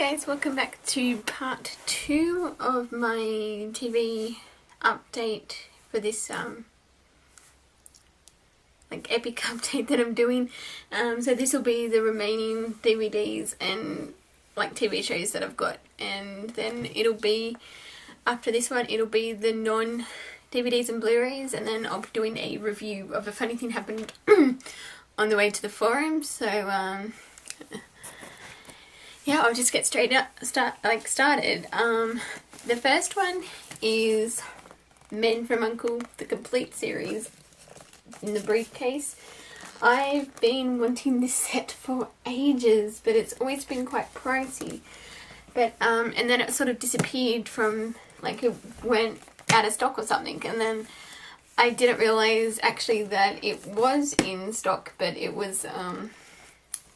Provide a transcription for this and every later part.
guys, welcome back to part 2 of my TV update for this epic update that I'm doing. So this will be the remaining DVDs and TV shows that I've got, and then it'll be, after this one, it'll be the non-DVDs and Blu-rays, and then I'll be doing a review of A Funny Thing Happened on the way to the forum. So yeah, I'll just get started. The first one is Men from U.N.C.L.E., the complete series in the briefcase. I've been wanting this set for ages, but it's always been quite pricey. But and then it sort of disappeared from, it went out of stock or something, and then I didn't realise actually that it was in stock, but it was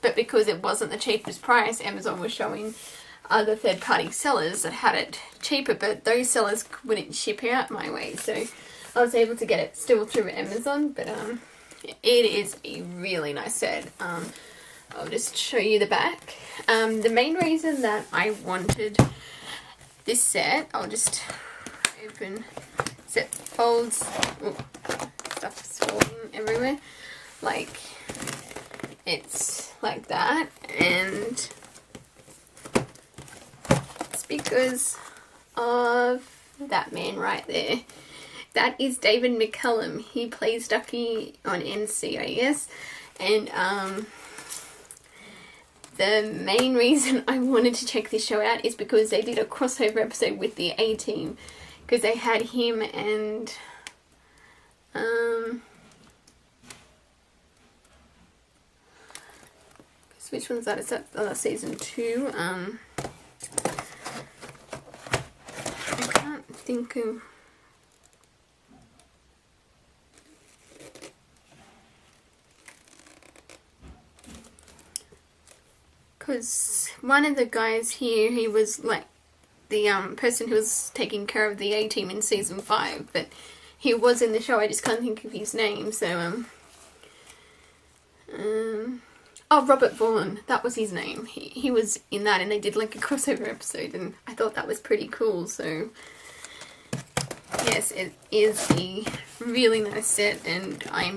but because it wasn't the cheapest price, Amazon was showing other third-party sellers that had it cheaper, but those sellers wouldn't ship out my way, so I was able to get it still through Amazon. But it is a really nice set. I'll just show you the back. The main reason that I wanted this set, I'll just open, set folds, stuff's falling everywhere, it's like that, and it's because of that man right there. That is David McCallum. He plays Ducky on NCIS, and the main reason I wanted to check this show out is because they did a crossover episode with the A-Team, because they had him and which one's that? Is that season 2? I can't think of. Because one of the guys here, he was the person who was taking care of the A-Team in season 5, but he was in the show. I just can't think of his name. So oh, Robert Vaughn, that was his name. He was in that, and they did a crossover episode, and I thought that was pretty cool. So yes, it is a really nice set, and I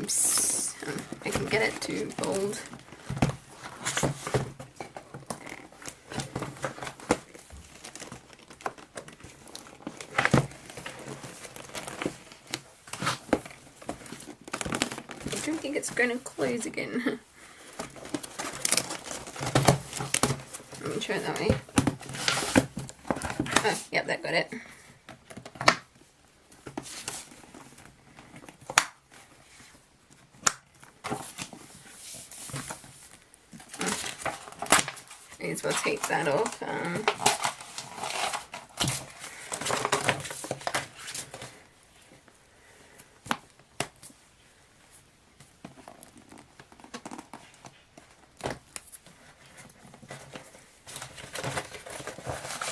can get it to fold. I don't think it's going to close again. Let me try it that way. Oh, yep, that got it. May as well take that off.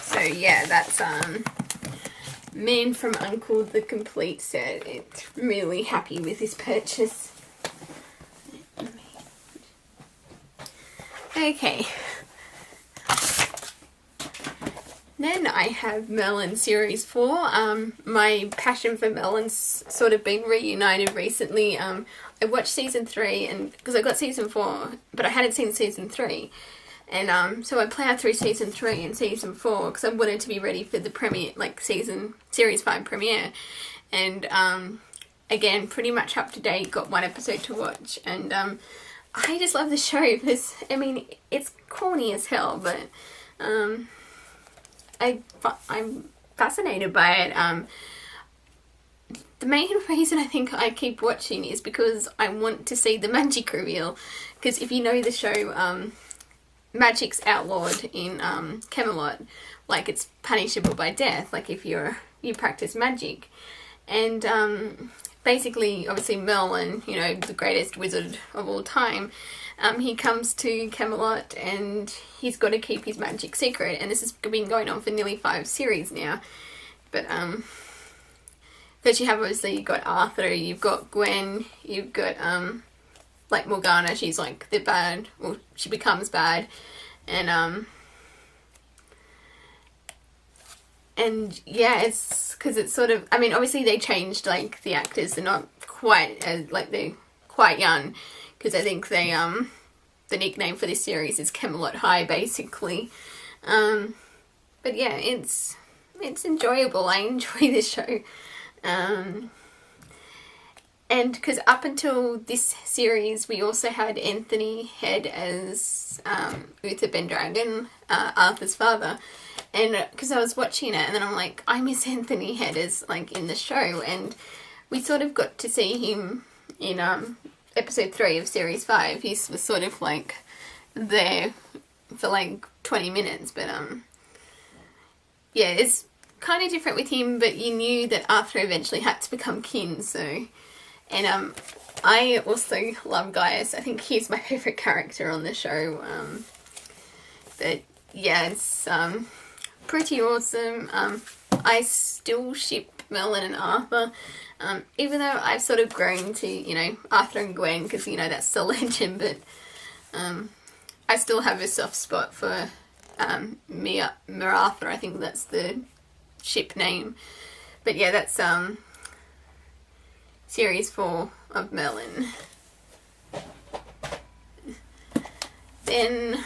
So yeah, that's Men from U.N.C.L.E., the complete set. It's really happy with this purchase. Okay. Then I have Merlin Series 4. My passion for Merlin's sort of been reunited recently. I watched season 3, and because I got season 4, but I hadn't seen season 3. And so I plowed through season 3 and season 4 because I wanted to be ready for the premiere, series 5 premiere. And again, pretty much up to date, got one episode to watch. And I just love the show because, I mean, it's corny as hell, but I'm fascinated by it. The main reason I think I keep watching is because I want to see the magic reveal. Because if you know the show, magic's outlawed in Camelot. It's punishable by death, if you practice magic. And basically, obviously Merlin, the greatest wizard of all time, he comes to Camelot and he's got to keep his magic secret, and this has been going on for nearly 5 series now. But but you have, obviously, you've got Arthur, you've got Gwen, you've got Morgana, she's the bad, well, she becomes bad, and And yeah, it's because it's sort of, I mean, obviously they changed like the actors. They're not quite like they're quite young, because I think they the nickname for this series is Camelot High, basically. But yeah, it's enjoyable. I enjoy this show. And because up until this series, we also had Anthony Head as Uther Pendragon, Arthur's father. And because I was watching it, and then I'm like, I miss Anthony Head as like in the show. And we sort of got to see him in episode 3 of series 5. He was sort of like there for like 20 minutes, but yeah, it's kind of different with him. But you knew that Arthur eventually had to become king, so. And I also love Gaius. I think he's my favourite character on the show. But yeah, it's pretty awesome. I still ship Merlin and Arthur, even though I've sort of grown to, you know, Arthur and Gwen, because, you know, that's the legend, but I still have a soft spot for Maratha. I think that's the ship name. But yeah, that's series 4 of Merlin. Then,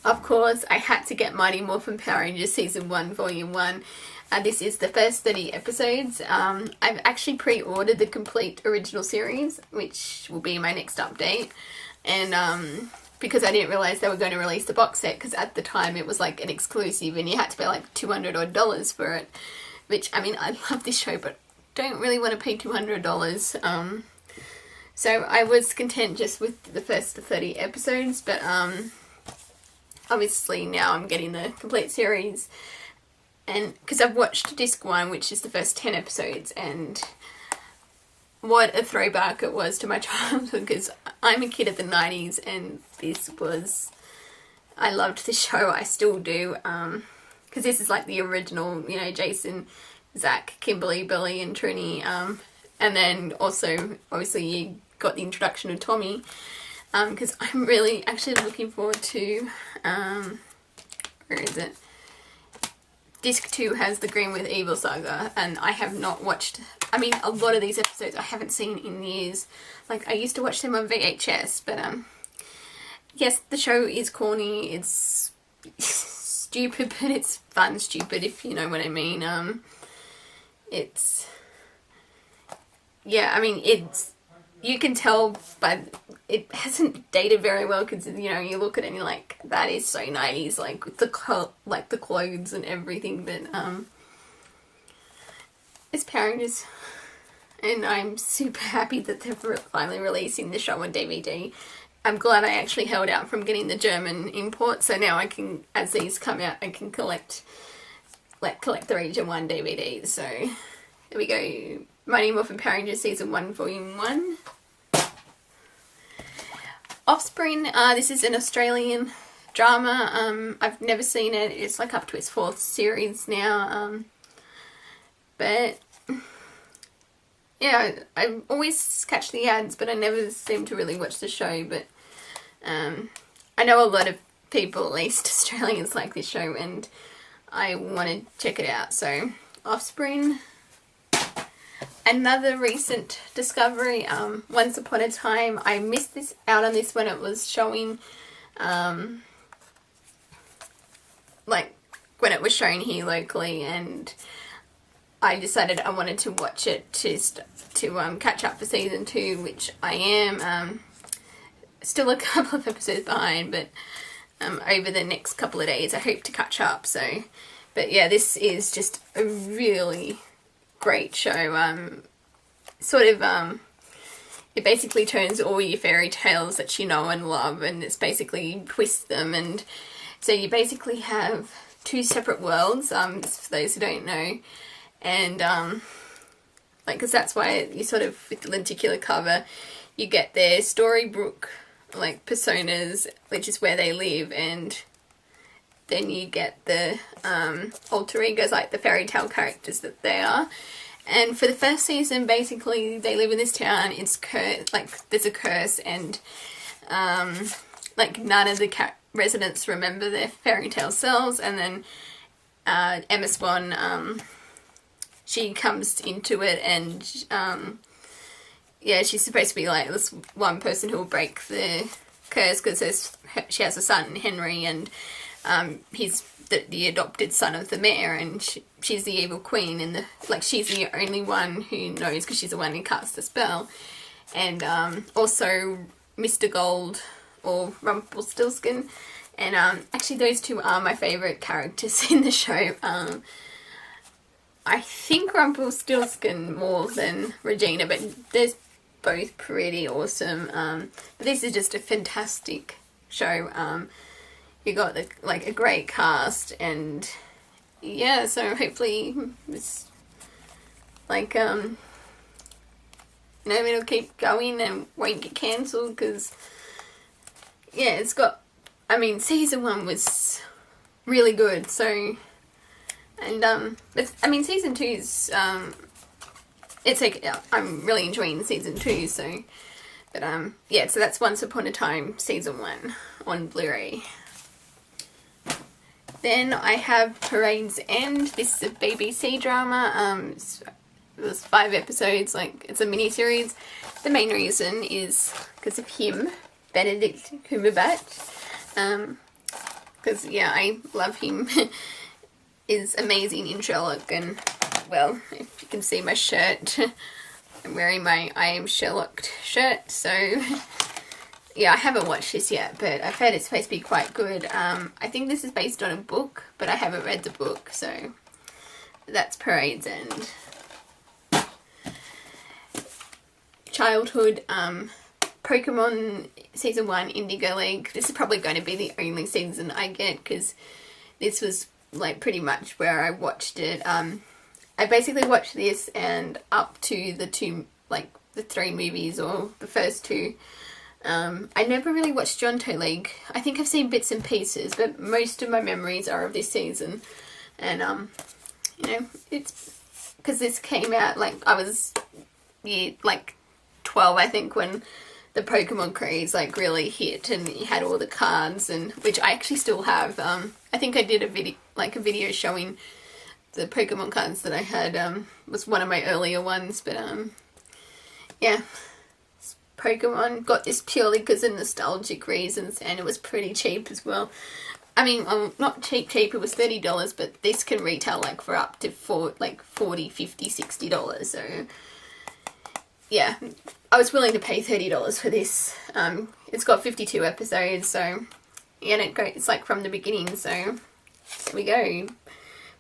of course, I had to get Mighty Morphin Power Rangers Season 1, Volume 1. This is the first 30 episodes. I've actually pre-ordered the complete original series, which will be my next update. And because I didn't realise they were going to release the box set, because at the time it was like an exclusive and you had to pay like $200 odd for it. Which, I mean, I love this show, but don't really want to pay $200. So I was content just with the first 30 episodes, but obviously now I'm getting the complete series, and because I've watched disc 1, which is the first 10 episodes, and what a throwback it was to my childhood, because I'm a kid of the 90s, and this was, I loved this show. I still do, because this is like the original, you know, Jason, Zach, Kimberly, Billy and Trini, and then also obviously you got the introduction of Tommy, because I'm really actually looking forward to, where is it? Disc 2 has the Green with Evil saga, and I have not watched, I mean, a lot of these episodes I haven't seen in years. Like, I used to watch them on VHS, but yes, the show is corny, it's stupid, but it's fun stupid, if you know what I mean. It's, yeah, I mean, it's, you can tell, but it hasn't dated very well, because, you know, you look at it and you're like, that is so 90s, like, with the clothes and everything, but, it's Power Rangers, and I'm super happy that they're finally releasing the show on DVD. I'm glad I actually held out from getting the German import, so now I can, as these come out, I can collect the Region 1 DVD. So there we go. Mighty Morphin Power Rangers Season 1, Volume 1. Offspring, this is an Australian drama. I've never seen it. It's like up to its 4th series now. But yeah, I always catch the ads, but I never seem to really watch the show. But I know a lot of people, at least Australians, like this show, and I want to check it out. So, Offspring. Another recent discovery, Once Upon a Time. I missed out on this when it was showing, like, when it was shown here locally, and I decided I wanted to watch it to catch up for Season 2, which I am. Still a couple of episodes behind, but over the next couple of days I hope to catch up. So, but yeah, this is just a really great show. It basically turns all your fairy tales that you know and love, and it's basically twists them, and so you basically have 2 separate worlds, for those who don't know, and like, because that's why you sort of, with the lenticular cover, you get their Storybrooke, like, personas, which is where they live, and then you get the alter egos, like the fairy tale characters that they are. And for the first season, basically, they live in this town, it's like, there's a curse, and like, none of the residents remember their fairy tale selves, and then Emma Swan, she comes into it, and yeah, she's supposed to be like this one person who will break the curse because she has a son, Henry, and he's the adopted son of the mayor, and she's the evil queen, and she's the only one who knows because she's the one who casts the spell. And also Mr. Gold, or Rumpelstiltskin, and actually those two are my favourite characters in the show. I think Rumpelstiltskin more than Regina, but they're both pretty awesome. But this is just a fantastic show. You got a great cast, and yeah, so hopefully it's it'll keep going and won't get cancelled, because yeah, it's got, I mean, season 1 was really good, so, and but I mean season 2's it's like, I'm really enjoying season 2, so, but yeah, so that's Once Upon a Time season 1 on Blu-ray. Then I have Parade's End. This is a BBC drama. It was 5 episodes, it's a mini-series. The main reason is because of him, Benedict Cumberbatch. Because, yeah, I love him. Is amazing in Sherlock, and, well, if you can see my shirt, I'm wearing my I Am Sherlock shirt, so... Yeah, I haven't watched this yet, but I've heard it's supposed to be quite good. I think this is based on a book, but I haven't read the book, so that's Parade's End. Childhood, Pokemon Season 1, Indigo League. This is probably going to be the only season I get, because this was, pretty much where I watched it. I basically watched this and up to the 3 movies, or the first 2. I never really watched Johto League. I think I've seen bits and pieces, but most of my memories are of this season. And, it's because this came out, I was, 12, I think, when the Pokemon craze, really hit, and you had all the cards, and which I actually still have. I think I did a video showing the Pokemon cards that I had, was one of my earlier ones, but, yeah. Pokemon, got this purely because of nostalgic reasons, and it was pretty cheap as well. I mean, not cheap, it was $30, but this can retail for up to $40, $50, $60, so yeah, I was willing to pay $30 for this. It's got 52 episodes, so yeah, and it's from the beginning, so here we go.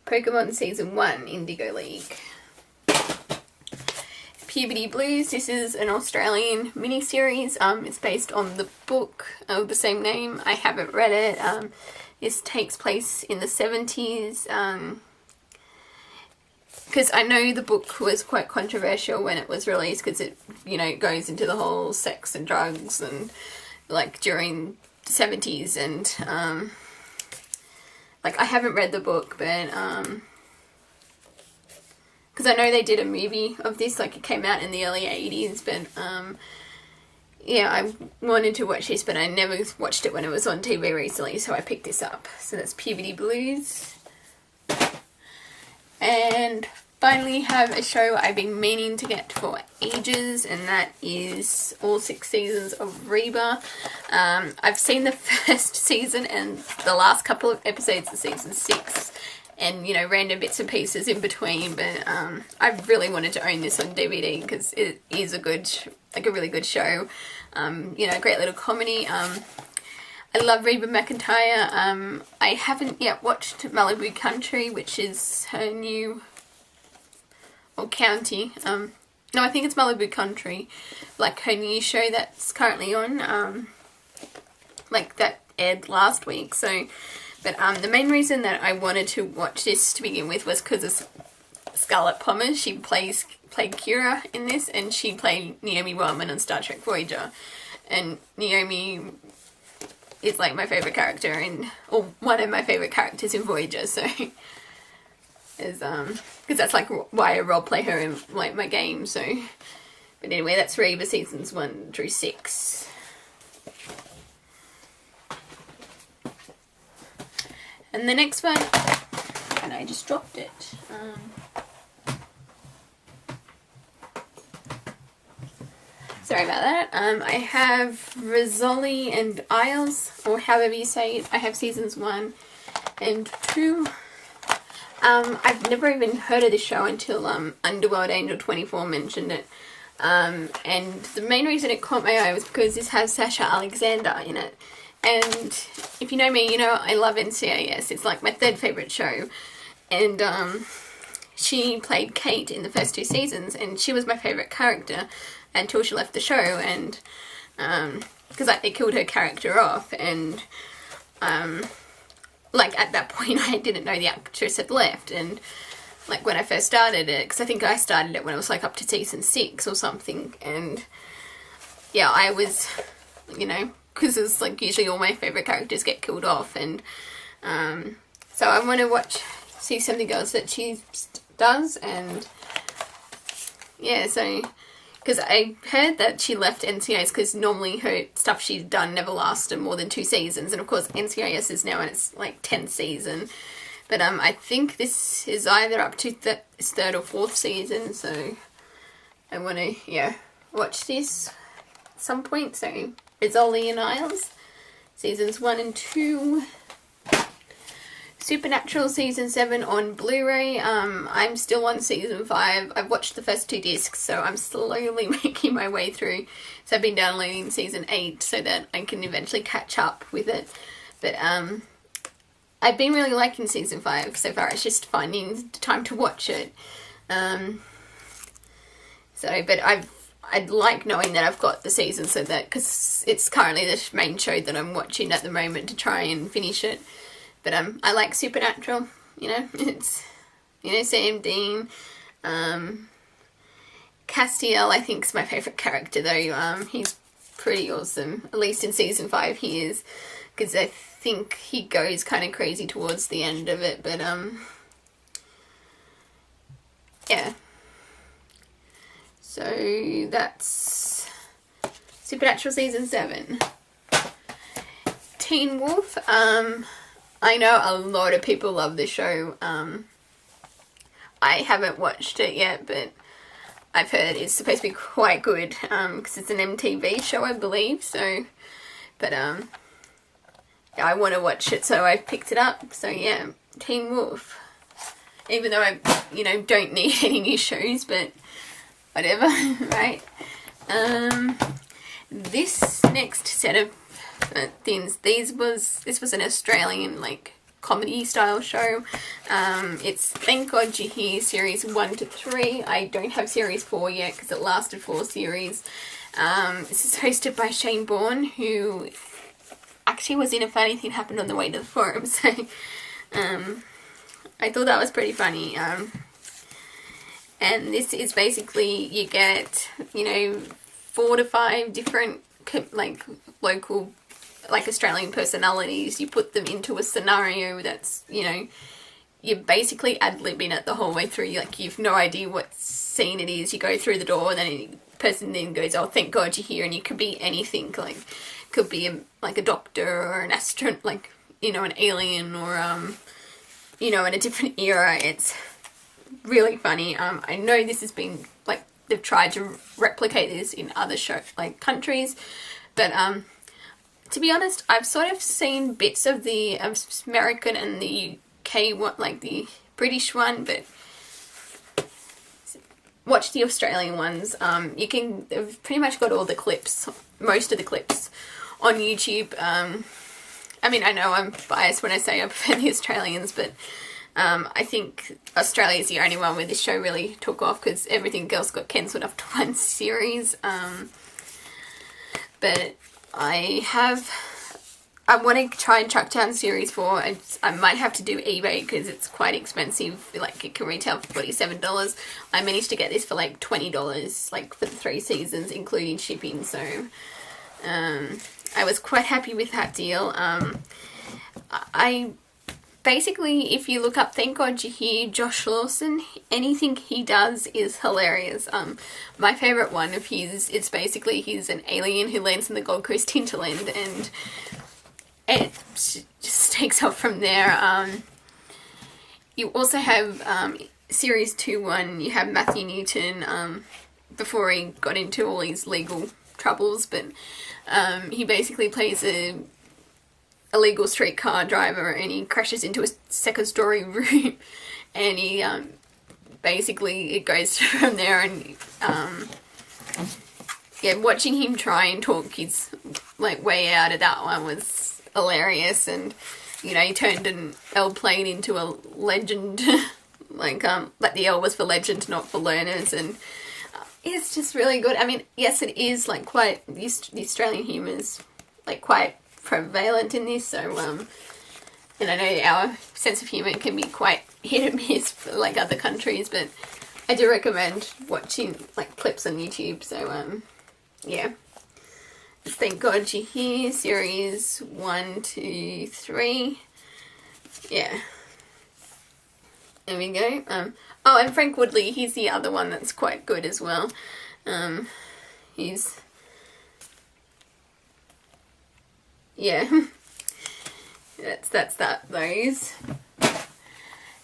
Pokemon Season 1, Indigo League. Puberty Blues. This is an Australian miniseries. It's based on the book of the same name. I haven't read it. This takes place in the 70s. Because I know the book was quite controversial when it was released, because it, goes into the whole sex and drugs and during the 70s, and I haven't read the book, but because I know they did a movie of this, it came out in the early 80s, but, yeah, I wanted to watch this, but I never watched it when it was on TV recently, so I picked this up. So that's Puberty Blues. And finally have a show I've been meaning to get for ages, and that is all 6 seasons of Reba. I've seen the first season and the last couple of episodes of season 6, and, random bits and pieces in between, but I really wanted to own this on DVD because it is a good, a really good show. Great little comedy. I love Reba McEntire. I haven't yet watched Malibu Country, which is her new, or county. No, I think it's Malibu Country, her new show that's currently on, that aired last week, so... But the main reason that I wanted to watch this to begin with was because of Scarlett Pommer. She played Kira in this, and she played Naomi Wildman on Star Trek Voyager. And Naomi is my favourite character, or one of my favourite characters in Voyager, so... because that's why I roleplay her in my game, so... But anyway, that's Reba seasons 1 through 6. And the next one, and I just dropped it. Sorry about that. I have Rizzoli and Isles, or however you say it. I have seasons 1 and 2. I've never even heard of this show until Underworld Angel 24 mentioned it. And the main reason it caught my eye was because this has Sasha Alexander in it. And if you know me, you know I love NCIS. It's like my 3rd favourite show. And she played Kate in the first 2 seasons, and she was my favourite character until she left the show, and because like they killed her character off, and like at that point I didn't know the actress had left, and like when I first started it, because I think I started it when it was like up to season 6 or something, and yeah, I was, you know, because it's like usually all my favourite characters get killed off, and so I want to see something else that she does, and yeah, so because I heard that she left NCIS because normally her stuff she's done never lasted more than 2 seasons, and of course NCIS is now in its like 10th season, but I think this is either up to its 3rd or 4th season, so I want to watch this at some point. So Rizzoli and Isles, seasons 1 and 2. Supernatural season 7 on Blu-ray. I'm still on season 5. I've watched the first 2 discs, so I'm slowly making my way through. So I've been downloading season 8 so that I can eventually catch up with it. But I've been really liking season 5 so far. It's just finding time to watch it. But I'd like knowing that I've got the season, so that, because it's currently the main show that I'm watching at the moment to try and finish it. But I like Supernatural, you know, it's, you know, Sam Dean, Castiel I think is my favourite character though. He's pretty awesome, at least in season 5 he is, because I think he goes kind of crazy towards the end of it, but yeah. So that's Supernatural season 7. Teen Wolf, I know a lot of people love this show. I haven't watched it yet, but I've heard it's supposed to be quite good, because it's an MTV show, I believe, so, but, yeah, I want to watch it, so I picked it up, so yeah, Teen Wolf, even though I, you know, don't need any new shows, but whatever, right? This next set of things, this was an Australian like comedy style show. It's Thank God You're Here series 1 to 3. I don't have series 4 yet because it lasted 4 series. This is hosted by Shane Bourne, who actually was in a Funny Thing Happened on the Way to the Forum, so I thought that was pretty funny. And this is basically, you get, you know, 4 to 5 different like local, like Australian personalities. You put them into a scenario that's, you know, you're basically ad-libbing it the whole way through. Like, you've no idea what scene it is. You go through the door, and then the person then goes, oh, thank God you're here, and you could be anything. Like, could be like a doctor or an astronaut, like, you know, an alien, or you know, in a different era. It's really funny. I know this has been like, they've tried to replicate this in other like countries, but to be honest, I've sort of seen bits of the American and the UK one, like the British one, but watch the Australian ones. They've pretty much got all the clips, most of the clips on YouTube. I mean, I know I'm biased when I say I prefer the Australians, but I think Australia is the only one where this show really took off, because everything else got cancelled after 1 series. But I want to try and track down series 4. I might have to do eBay because it's quite expensive. Like, it can retail for $47. I managed to get this for like $20, like for the 3 seasons, including shipping. So I was quite happy with that deal. I basically, if you look up Thank God You're Here, Josh Lawson, anything he does is hilarious. My favourite one of his, it's basically he's an alien who lands in the Gold Coast hinterland, and it just takes off from there. you also have series 2-1. You have Matthew Newton before he got into all his legal troubles, but he basically plays a illegal streetcar driver, and he crashes into a second-story room, and he basically it goes from there. And yeah, watching him try and talk his like way out of that one was hilarious. And you know, he turned an L plane into a legend. Like the L was for legend, not for learners, and it's just really good. I mean, yes, it is like quite the Australian humour is like quite prevalent in this, so and I know our sense of humour can be quite hit and miss for like other countries, but I do recommend watching like clips on YouTube. So yeah, Thank God You're Here, series 1, 2, 3. Yeah, there we go. Oh, and Frank Woodley, he's the other one that's quite good as well. He's, yeah, that's those.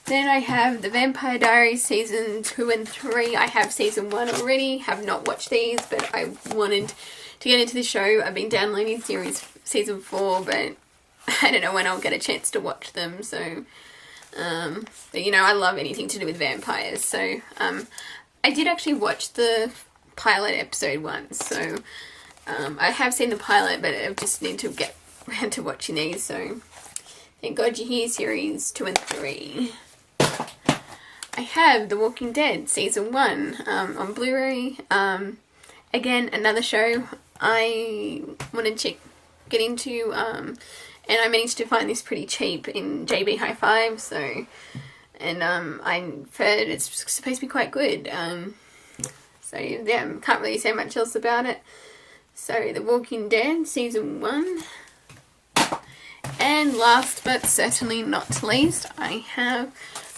Then I have The Vampire Diaries season 2 and 3. I have season 1 already, have not watched these, but I wanted to get into the show. I've been downloading season 4, but I don't know when I'll get a chance to watch them, so but you know, I love anything to do with vampires, so I did actually watch the pilot episode once, so I have seen the pilot, but I just need to get around to watching these. So Thank God You're Here series 2 and 3. I have The Walking Dead season 1 on Blu-ray. Again, another show I want to get into, and I managed to find this pretty cheap in JB Hi-Fi, so, and I've heard it's supposed to be quite good, so yeah, can't really say much else about it. So The Walking Dead season 1, and last but certainly not least, I have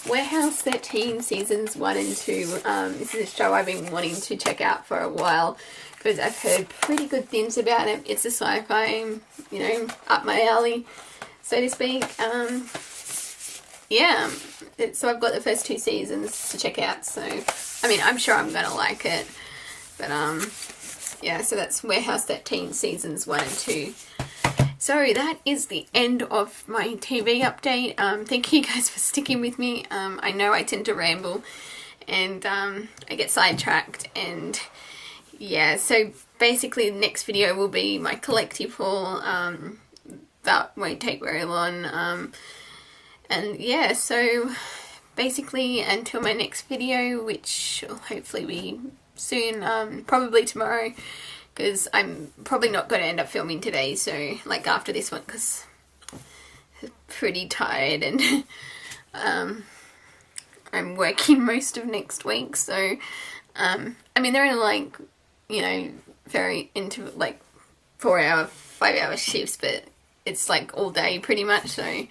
Warehouse 13 seasons 1 and 2. This is a show I've been wanting to check out for a while, because I've heard pretty good things about it. It's a sci-fi, you know, up my alley, so to speak. Yeah, so I've got the first 2 seasons to check out, so, I mean, I'm sure I'm gonna like it, but, yeah, so that's Warehouse 13 seasons 1 and 2. So that is the end of my TV update. Thank you guys for sticking with me. I know I tend to ramble, and I get sidetracked, and yeah, so basically the next video will be my collective haul. That won't take very long. And yeah, so basically until my next video, which will hopefully be soon, probably tomorrow, because I'm probably not going to end up filming today, so like after this one, because I'm pretty tired, and I'm working most of next week, so I mean, they're in like, you know, very into like 4-hour, 5-hour shifts, but it's like all day pretty much, so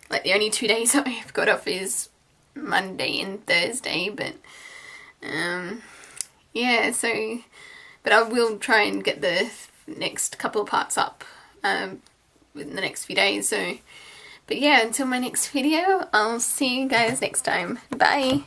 like the only 2 days I've got off is Monday and Thursday, but yeah, so, but I will try and get the next couple of parts up within the next few days, so, but yeah, until my next video, I'll see you guys next time. Bye!